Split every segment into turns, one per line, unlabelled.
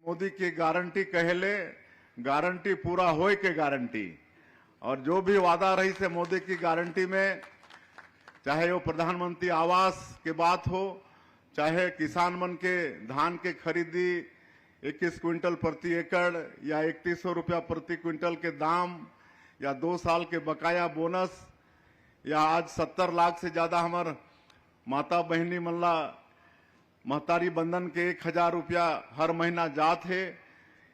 मोदी की गारंटी कहले गारंटी पूरा होए के गारंटी। और जो भी वादा रही से मोदी की गारंटी में, चाहे वो प्रधानमंत्री आवास की बात हो, चाहे किसान मन के धान के खरीदी 21 क्विंटल प्रति एकड़ या 3100 रुपया प्रति क्विंटल के दाम, या 2 साल के बकाया बोनस, या आज 70 लाख से ज्यादा हमार माता बहनी मल्ला महतारी बंधन के 1000 रुपया हर महीना जात है।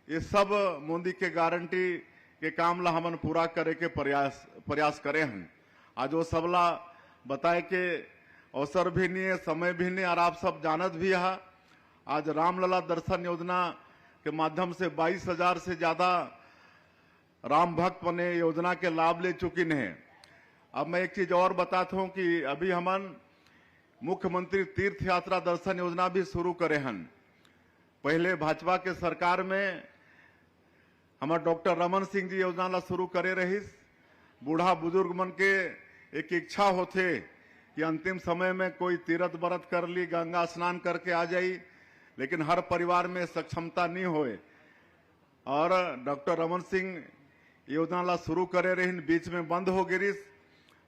ये सब मोदी के गारंटी के काम ला हमन पूरा करे के प्रयास करे हैं। आज वो सबला बताए के अवसर भी नहीं है, समय भी नहीं, और आप सब जानत भी है। आज रामलला दर्शन योजना के माध्यम से 22,000 से ज्यादा राम भक्त बने योजना के लाभ ले चुकी हैं। अब मैं एक चीज और बताता हूं कि अभी हमन मुख्यमंत्री तीर्थ यात्रा दर्शन योजना भी शुरू करे हैं। पहले भाजपा के सरकार में हमारे डॉक्टर रमन सिंह जी योजना ला शुरू करे रहीस। बूढ़ा बुजुर्ग मन के एक इच्छा होते कि अंतिम समय में कोई तीर्थ व्रत कर ली, गंगा स्नान करके आ जाई, लेकिन हर परिवार में सक्षमता नहीं होए। और डॉक्टर रमन सिंह योजना ला शुरू करे रही, बीच में बंद हो गिरिस।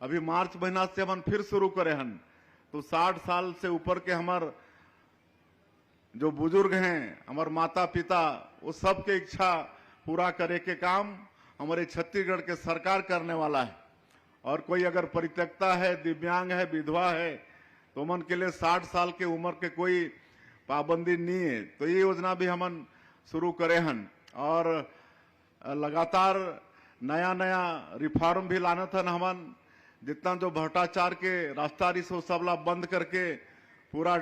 अभी मार्च महीना से हम फिर शुरू करे हन। तो 60 साल से ऊपर के हमार जो बुजुर्ग हैं, हमारे माता पिता, वो सब के इच्छा पूरा करे के काम हमारे छत्तीसगढ़ के सरकार करने वाला है। और कोई अगर परित्यक्ता है, दिव्यांग है, विधवा है, तो मन के लिए 60 साल के उम्र के कोई पाबंदी नहीं है। तो ये योजना भी हम शुरू करे हन। और लगातार नया नया रिफॉर्म भी लाना था हमन। जितना जो भ्रष्टाचार के रास्ता रिस वो सबला बंद करके पूरा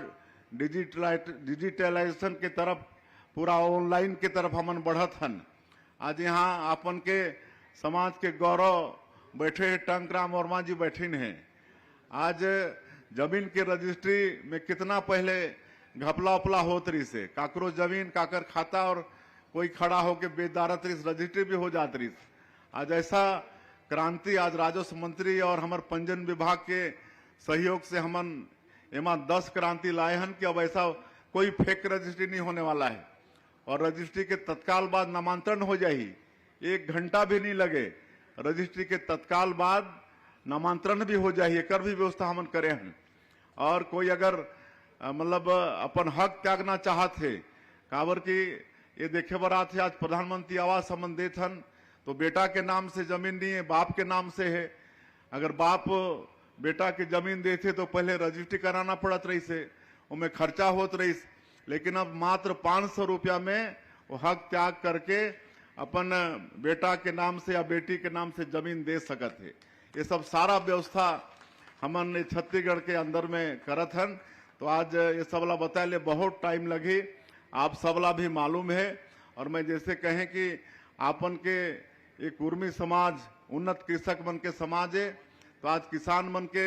डिजिटलाइजेशन के तरफ, पूरा ऑनलाइन के तरफ हमन बढ़त हन। आज यहाँ अपन के समाज के गौरव बैठे हैं, टंकराम वर्मा जी बैठे हैं। आज जमीन के रजिस्ट्री में कितना पहले घपला उपला होत रही से, काकरो जमीन काकर खाता और कोई खड़ा होके बेदारत रही, रजिस्ट्री भी हो जात रही। आज ऐसा क्रांति आज राजस्व मंत्री और हमारे पंजीयन विभाग के सहयोग से हमन एमा 10 क्रांति लाए हन कि अब ऐसा कोई फेक रजिस्ट्री नहीं होने वाला है। और रजिस्ट्री के तत्काल बाद नामांतरण हो जाही, 1 घंटा भी नहीं लगे। रजिस्ट्री के तत्काल बाद नामांतरण भी हो जाही, एकर भी व्यवस्था हमन करे हैं। और कोई अगर मतलब अपन हक त्यागना चाहत है, काबर की ये देखे बर आते आज प्रधानमंत्री आवास हमन देत हन, तो बेटा के नाम से जमीन नहीं है, बाप के नाम से है। अगर बाप बेटा के जमीन देते तो पहले रजिस्ट्री कराना पड़त रही से, उनमें खर्चा होत रही। लेकिन अब मात्र 500 रुपया में वो हक त्याग करके अपन बेटा के नाम से या बेटी के नाम से जमीन दे सकत है। ये सब सारा व्यवस्था हमन छत्तीसगढ़ के अंदर में करत हन। तो आज ये सबला बताए ले बहुत टाइम लगी, आप सबला भी मालूम है। और मैं जैसे कहें कि आपन के एक उर्मी समाज, उन्नत कृषक मन के समाज है, तो आज किसान मन के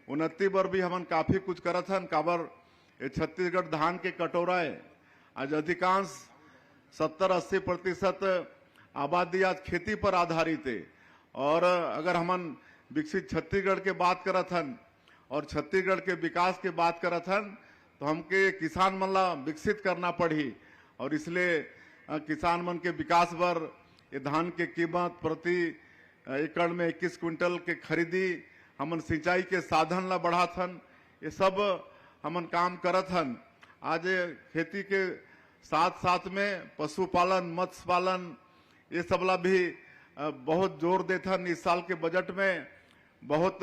उन्नति पर भी हमन काफी कुछ करत हन। काबर ये छत्तीसगढ़ धान के कटोरा है। आज अधिकांश 70-80% आबादी आज खेती पर आधारित है। और अगर हमन विकसित छत्तीसगढ़ के बात करत हन और छत्तीसगढ़ के विकास के बात करत हन, तो हमके किसान मन ला विकसित करना पड़ी। और इसलिए किसान मन के विकास बर ये धान के कीमत प्रति एकड़ में 21 क्विंटल के खरीदी, हमन सिंचाई के साधन ला बढ़ात हन, ये सब हमन काम करत हन। आज खेती के साथ साथ में पशुपालन, मत्स्य पालन, ये सबला भी बहुत जोर देते हन। इस साल के बजट में बहुत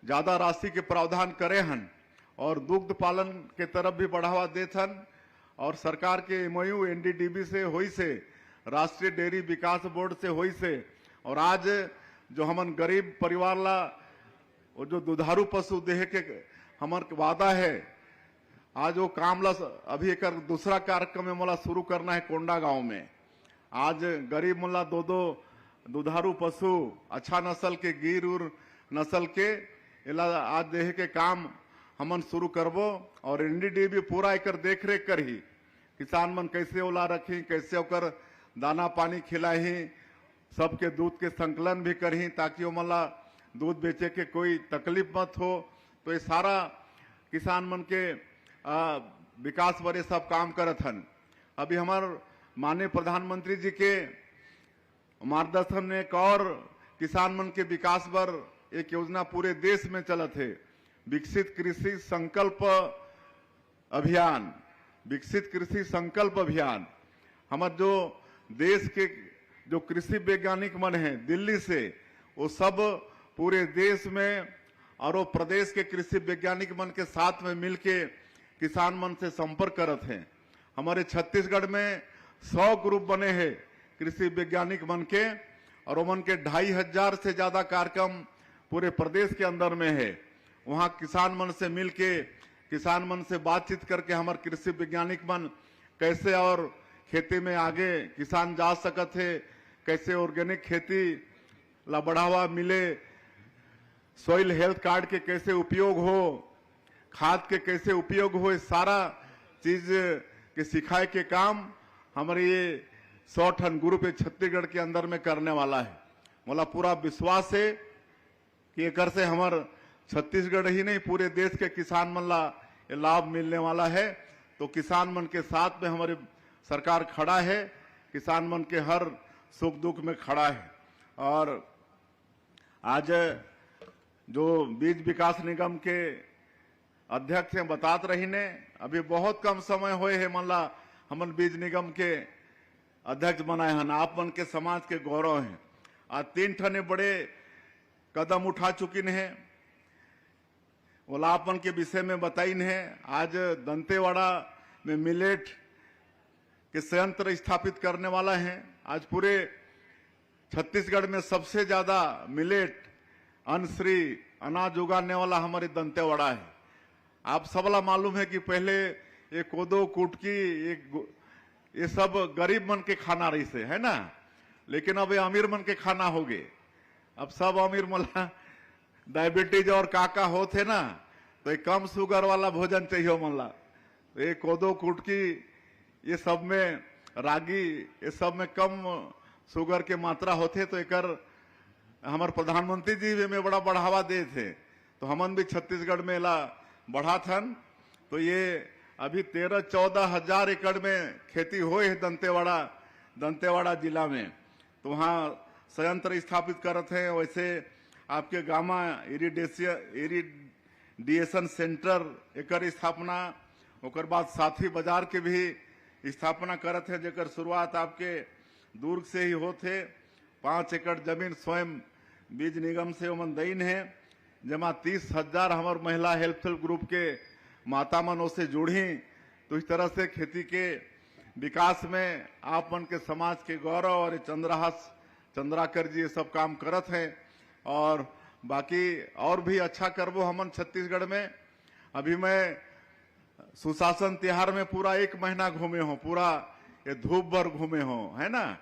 ज्यादा राशि के प्रावधान करे हन और दुग्ध पालन के तरफ भी बढ़ावा देते हन। और सरकार के एमओयू एनडीडीबी से हुई से, राष्ट्रीय डेयरी विकास बोर्ड से हुई से। और आज जो हमन गरीब परिवार ला वो जो दुधारू पशु देह के हमर वादा है, आज वो काम ला अभी एक दूसरा कार्यक्रम में मोला शुरू करना है कोंडा गांव में। आज गरीब मोला 2 दुधारू पशु अच्छा नस्ल के गिर उर नस्ल के इला आज देह के काम हमन शुरू करबो। और एनडीडीबी पूरा एकर देख रेख करही, किसान मन कैसे ओला रखी, कैसे ओकर दाना पानी खिलाही, सबके दूध के संकलन भी करही ताकि वो मला दूध बेचे के कोई तकलीफ मत हो। तो ये सारा किसान मन के विकास बर सब काम करत हन। अभी हमारे माननीय प्रधानमंत्री जी के मार्गदर्शन में एक और किसान मन के विकास पर एक योजना पूरे देश में चलत है, विकसित कृषि संकल्प अभियान। विकसित कृषि संकल्प अभियान हमारे जो देश के जो कृषि वैज्ञानिक मन हैं दिल्ली से, वो सब पूरे देश में और वो प्रदेश के कृषि वैज्ञानिक मन के साथ में मिलके किसान मन से संपर्क करत हैं। हमारे छत्तीसगढ़ में 100 ग्रुप बने हैं कृषि वैज्ञानिक मन के, और उमन के 2500 से ज्यादा कार्यक्रम पूरे प्रदेश के अंदर में है। वहाँ किसान मन से मिलके, किसान मन से बातचीत करके हमारे कृषि वैज्ञानिक मन कैसे और खेती में आगे किसान जा सकत है, कैसे ऑर्गेनिक खेती ला बढ़ावा मिले, सॉइल हेल्थ कार्ड के कैसे उपयोग हो, खाद के कैसे उपयोग हो, इस सारा चीज के सिखाए के काम हमारे ये 100 टन ग्रुप छत्तीसगढ़ के अंदर में करने वाला है। मोला पूरा विश्वास है कि एक से हमारे छत्तीसगढ़ ही नहीं पूरे देश के किसान मन ला लाभ मिलने वाला है। तो किसान मन के साथ में हमारी सरकार खड़ा है, किसान मन के हर सुख दुख में खड़ा है। और आज जो बीज विकास निगम के अध्यक्ष हैं बतात रही ने, अभी बहुत कम समय हुए है मनला हमन बीज निगम के अध्यक्ष बनाए हैं। आप मन के समाज के गौरव हैं। आज 3 ठने बड़े कदम उठा चुकी हैं, ओलापन के विषय में बताइन है। आज दंतेवाड़ा में मिलेट के संयंत्र स्थापित करने वाला है। आज पूरे छत्तीसगढ़ में सबसे ज्यादा मिलेट अनश्री अनाज उगाने वाला हमारे दंतेवाड़ा है। आप सबला मालूम है कि पहले ये कोदो कुटकी ये सब गरीब मन के खाना रही से है ना, लेकिन अब ये अमीर मन के खाना हो गए। अब सब अमीर मला डायबिटीज और काका होते ना, तो एक कम शुगर वाला भोजन चाहिए मला। ये कोदो कुटकी ये सब में रागी ये सब में कम शुगर के मात्रा होते, तो एक हमारे प्रधानमंत्री जी भी में बड़ा बढ़ावा दे थे, तो हमन भी छत्तीसगढ़ में ला बढ़ा थन। तो ये अभी 13-14 हजार एकड़ में खेती हुए है दंतेवाड़ा जिला में। तो वहाँ संयंत्र स्थापित करते हैं। वैसे आपके गामा इरिडेशन सेंटर एकर स्थापना, ओकर बाद साथी बाजार के भी स्थापना करते हैं, जेकर शुरुआत आपके दुर्ग से ही होते। 5 एकड़ जमीन स्वयं बीज निगम से ओमन दईन है, जमा 30,000 हमारे महिला हेल्थ ग्रुप के माता मनों से जुड़ी। तो इस तरह से खेती के विकास में आप मन के समाज के गौरव और चंद्राकर जी ये सब काम करत हैं। और बाकी और भी अच्छा करबो हमन छत्तीसगढ़ में। अभी मैं सुशासन तिहार में पूरा 1 महीना घूमे हूँ, पूरा ये धूप भर घूमे हूँ, है ना।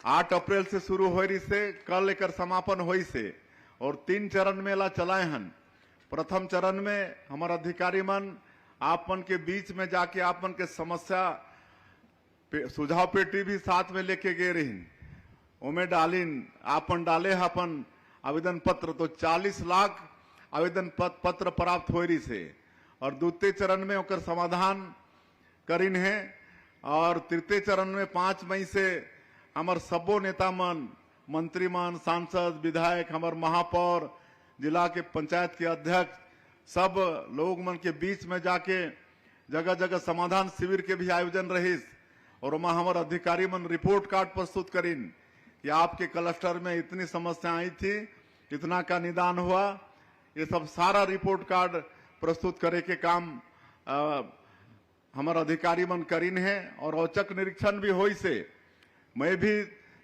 8 अप्रैल से शुरू हो रही से कल एक समापन हुई से, और 3 चरण में ला चलाए हन। प्रथम चरण में हमारे अधिकारी मन आपन के बीच में जाके आपन के समस्या सुझाव पेटी भी साथ में लेके गए रही, उमें डालिन आपन डाले अपन आवेदन पत्र। तो 40 लाख आवेदन पत्र प्राप्त हो रही से, और द्वितीय चरण में ओकर समाधान करीन है। और तृतीय चरण में 5 मई से हमार सबो नेता मन, मंत्री मन, सांसद, विधायक, हमार महापौर, जिला के पंचायत के अध्यक्ष, सब लोग मन के बीच में जाके जगह जगह समाधान शिविर के भी आयोजन रहीस। और वहाँ हमारे अधिकारी मन रिपोर्ट कार्ड प्रस्तुत करीन कि आपके क्लस्टर में इतनी समस्या आई थी, इतना का निदान हुआ। ये सब सारा रिपोर्ट कार्ड प्रस्तुत करे के काम हमारे अधिकारी मन करीन है। और औचक निरीक्षण भी होई से मैं भी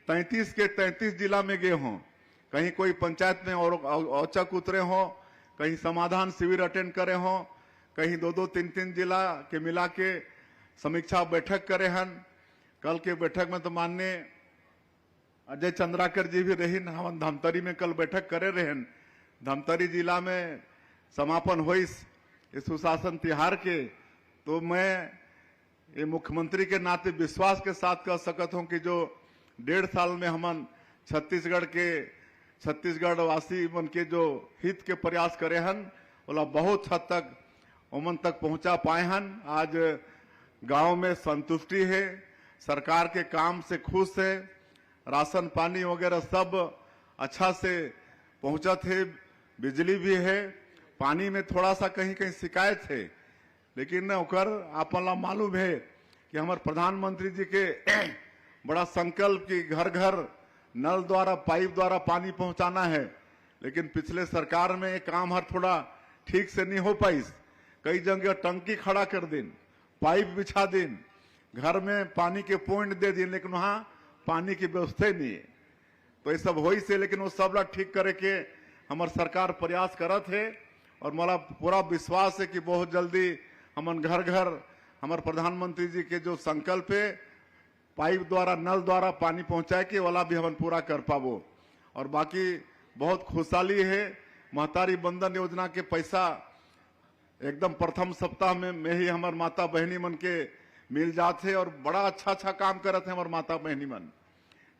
33 के 33 जिला में गए हूँ। कहीं कोई पंचायत में और औचक उतरे हो, कहीं समाधान शिविर अटेंड करे हो, कहीं 2-2, 3-3 जिला के मिला के समीक्षा बैठक करे हन। कल के बैठक में तो माननीय अजय चंद्राकर जी भी रहीन, हम धमतरी में कल बैठक करे रहन। धमतरी जिला में समापन हुई इस सुशासन तिहार के। तो मैं ये मुख्यमंत्री के नाते विश्वास के साथ कह सकत हूं कि जो 1.5 साल में हमन छत्तीसगढ़ वासी मन के जो हित के प्रयास करे हन, बोला बहुत हद तक उमन तक पहुंचा पाए हन। आज गांव में संतुष्टि है, सरकार के काम से खुश है, राशन पानी वगैरह सब अच्छा से पहुंचा थे, बिजली भी है। पानी में थोड़ा सा कहीं कहीं शिकायत है, लेकिन ओकर आपला मालूम है कि हमारे प्रधानमंत्री जी के बड़ा संकल्प कि घर घर नल द्वारा पाइप द्वारा पानी पहुंचाना है। लेकिन पिछले सरकार में ये काम हर थोड़ा ठीक से नहीं हो पाई। कई जगह टंकी खड़ा कर दिन, पाइप बिछा दिन, घर में पानी के पॉइंट दे दिन, लेकिन वहां पानी की व्यवस्था नहीं है। तो ये सब हो से, लेकिन वो सब ला ठीक करे के हमार सरकार प्रयास करत है। और मला पूरा विश्वास है कि बहुत जल्दी हमन घर घर हमारे प्रधानमंत्री जी के जो संकल्प है पाइप द्वारा नल द्वारा पानी पहुंचाए के वाला भी हम पूरा कर पाबो। और बाकी बहुत खुशहाली है, महतारी बंधन योजना के पैसा एकदम प्रथम सप्ताह में ही हमारे माता बहनी मन के मिल जाते और बड़ा अच्छा काम करते हैं हमारे माता बहनी मन।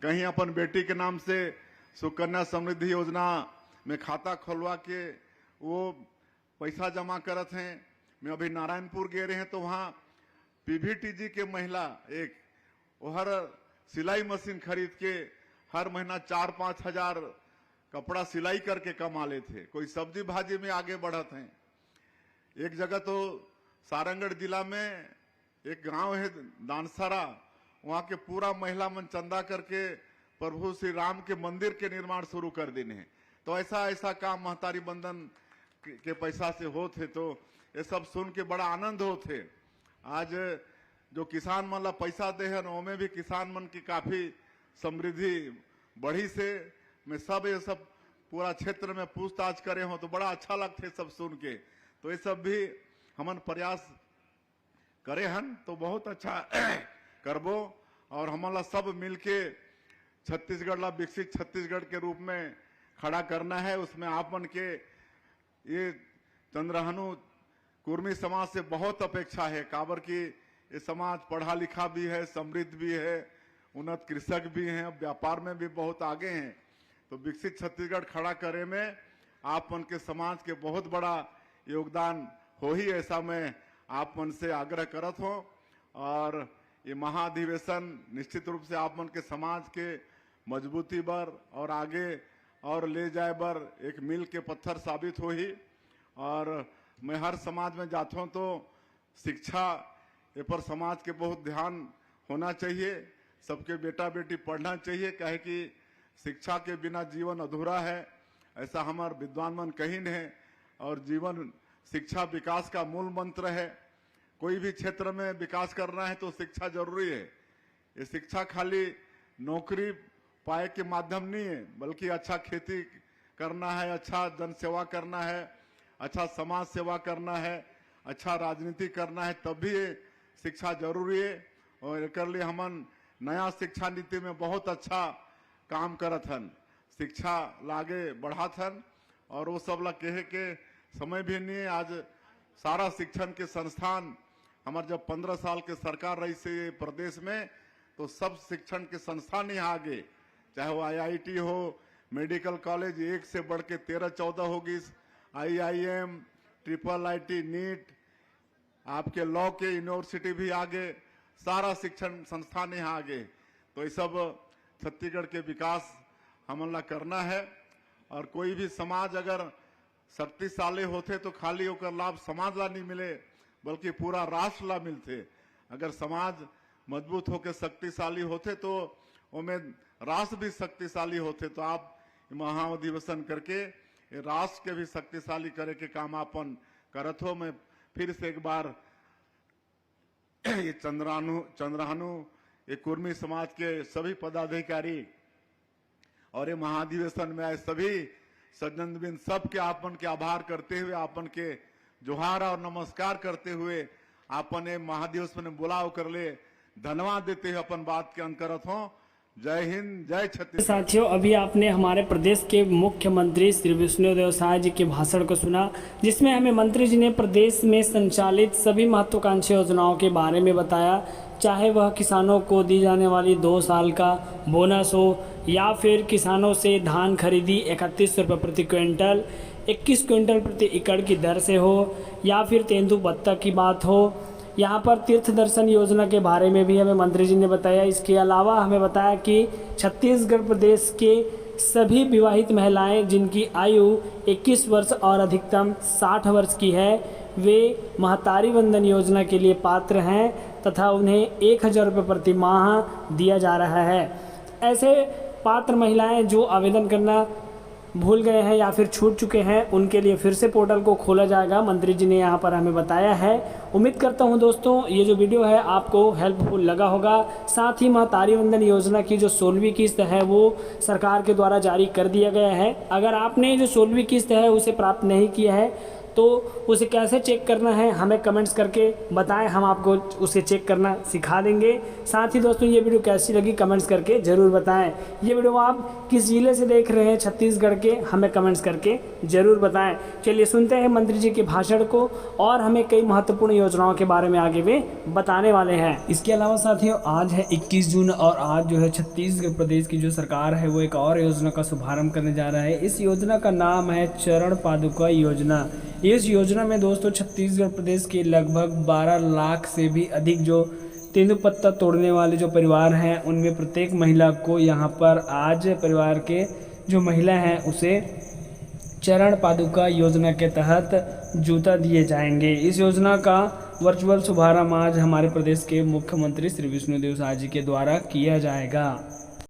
कहीं अपन बेटी के नाम से सुकन्या समृद्धि योजना में खाता खोलवा के वो पैसा जमा करते हैं। मैं अभी नारायणपुर गए रहे हैं तो वहाँ पीवीटीजी के महिला एक वो हर सिलाई मशीन खरीद के हर महीना 4-5 हजार कपड़ा सिलाई करके कमा लेते थे। कोई सब्जी भाजी में आगे बढ़त हैं। एक जगह तो सारंगढ़ जिला में एक गांव है दानसारा, वहां के पूरा महिला मन चंदा करके प्रभु श्री राम के मंदिर के निर्माण शुरू कर देने हैं। तो ऐसा काम महतारी बंधन के पैसा से होते। तो ये सब सुन के बड़ा आनंद होते। आज जो किसान मन ला पैसा दे है उनमें भी किसान मन की काफी समृद्धि बढ़ी से। मैं सब ये सब पूरा क्षेत्र में पूछताछ करे हो तो बड़ा अच्छा लगते सब सुन के। तो ये सब भी हमन प्रयास करे हन तो बहुत अच्छा करबो। और हमला सब मिलके छत्तीसगढ़ ला विकसित छत्तीसगढ़ के रूप में खड़ा करना है। उसमें आप मन के ये चंद्रहनु कुर्मी समाज से बहुत अपेक्षा है। काबर की ये समाज पढ़ा लिखा भी है, समृद्ध भी है, उन्नत कृषक भी हैं, व्यापार में भी बहुत आगे हैं। तो विकसित छत्तीसगढ़ खड़ा करे में आप मन के समाज के बहुत बड़ा योगदान हो ही, ऐसा मैं आप मन से आग्रह करत हूं। और ये महाधिवेशन निश्चित रूप से आप मन के समाज के मजबूती बर और आगे और ले जाए बर एक मील के पत्थर साबित हो ही। और मैं हर समाज में जाता हूं तो शिक्षा ये पर समाज के बहुत ध्यान होना चाहिए। सबके बेटा बेटी पढ़ना चाहिए, कहे कि शिक्षा के बिना जीवन अधूरा है, ऐसा हमारे विद्वान मन कही है। और जीवन शिक्षा विकास का मूल मंत्र है। कोई भी क्षेत्र में विकास करना है तो शिक्षा जरूरी है। ये शिक्षा खाली नौकरी पाए के माध्यम नहीं है, बल्कि अच्छा खेती करना है, अच्छा जन सेवा करना है, अच्छा समाज सेवा करना है, अच्छा राजनीति करना है, तभी ये शिक्षा जरूरी है। और एक लिए हमन नया शिक्षा नीति में बहुत अच्छा काम करत हन, शिक्षा लागे बढ़ात हन। और वो सब ला कहे के समय भी नहीं है। आज सारा शिक्षण के संस्थान हमारे जब 15 साल के सरकार रही से प्रदेश में, तो सब शिक्षण के संस्थान यहाँ आगे, चाहे वो IIT हो, मेडिकल कॉलेज एक से बढ़ के 13-14 होगी, IIM, IIIT, नीट, आपके लॉ के यूनिवर्सिटी भी आगे, सारा शिक्षण संस्थान यहाँ आगे। तो ये सब छत्तीसगढ़ के विकास हमला करना है। और कोई भी समाज अगर शक्तिशाली होते तो खाली होकर लाभ समाज ला नहीं मिले, बल्कि पूरा राष्ट्र ला मिलते। अगर समाज मजबूत होकर शक्तिशाली होते तो उनमें राष्ट्र भी शक्तिशाली होते। तो आप महाअधिवेशन करके राष्ट्र के भी शक्तिशाली करे के काम आपन करत हो। मैं फिर से एक बार ये चंद्रहानु ये कुर्मी समाज के सभी पदाधिकारी और ये महाधिवेशन में आए सभी सज्जनबिन सबके आपन के आभार करते हुए, आपन के जोहार और नमस्कार करते हुए आपन ये महाधिवेशन में बुलाव कर ले धन्यवाद देते हुए अपन बात के अंत करत हो। जय हिंद, जय छत्तीसगढ़।
साथियों, अभी आपने हमारे प्रदेश के मुख्यमंत्री श्री विष्णुदेव साय जी के भाषण को सुना, जिसमें हमें मंत्री जी ने प्रदेश में संचालित सभी महत्वाकांक्षी योजनाओं के बारे में बताया। चाहे वह किसानों को दी जाने वाली 2 साल का बोनस हो, या फिर किसानों से धान खरीदी 31 रुपये प्रति क्विंटल 21 क्विंटल प्रति एकड़ की दर से हो, या फिर तेंदू पत्ता की बात हो, यहाँ पर तीर्थ दर्शन योजना के बारे में भी हमें मंत्री जी ने बताया। इसके अलावा हमें बताया कि छत्तीसगढ़ प्रदेश के सभी विवाहित महिलाएं जिनकी आयु 21 वर्ष और अधिकतम 60 वर्ष की है, वे महतारी वंदन योजना के लिए पात्र हैं तथा उन्हें 1000 रुपये प्रति माह दिया जा रहा है। ऐसे पात्र महिलाएं जो आवेदन करना भूल गए हैं या फिर छूट चुके हैं, उनके लिए फिर से पोर्टल को खोला जाएगा, मंत्री जी ने यहाँ पर हमें बताया है। उम्मीद करता हूँ दोस्तों ये जो वीडियो है आपको हेल्पफुल लगा होगा। साथ ही महतारी वंदन योजना की जो 16वीं किस्त है वो सरकार के द्वारा जारी कर दिया गया है। अगर आपने जो 16वीं किस्त है उसे प्राप्त नहीं किया है तो उसे कैसे चेक करना है हमें कमेंट्स करके बताएं, हम आपको उसे चेक करना सिखा देंगे। साथ ही दोस्तों ये वीडियो कैसी लगी कमेंट्स करके ज़रूर बताएं। ये वीडियो आप किस जिले से देख रहे हैं छत्तीसगढ़ के, हमें कमेंट्स करके ज़रूर बताएं। चलिए सुनते हैं मंत्री जी के भाषण को और हमें कई महत्वपूर्ण योजनाओं के बारे में आगे वे बताने वाले हैं। इसके अलावा साथियों आज है 21 जून और आज जो है छत्तीसगढ़ प्रदेश की जो सरकार है वो एक और योजना का शुभारंभ करने जा रहा है। इस योजना का नाम है चरण पादुका योजना। इस योजना में दोस्तों छत्तीसगढ़ प्रदेश के लगभग 12 लाख से भी अधिक जो तेंदुपत्ता तोड़ने वाले जो परिवार हैं उनमें प्रत्येक महिला को यहाँ पर आज परिवार के जो महिला हैं उसे चरण पादुका योजना के तहत जूता दिए जाएंगे। इस योजना का वर्चुअल शुभारंभ आज हमारे प्रदेश के मुख्यमंत्री श्री विष्णुदेव साय जी के द्वारा किया जाएगा।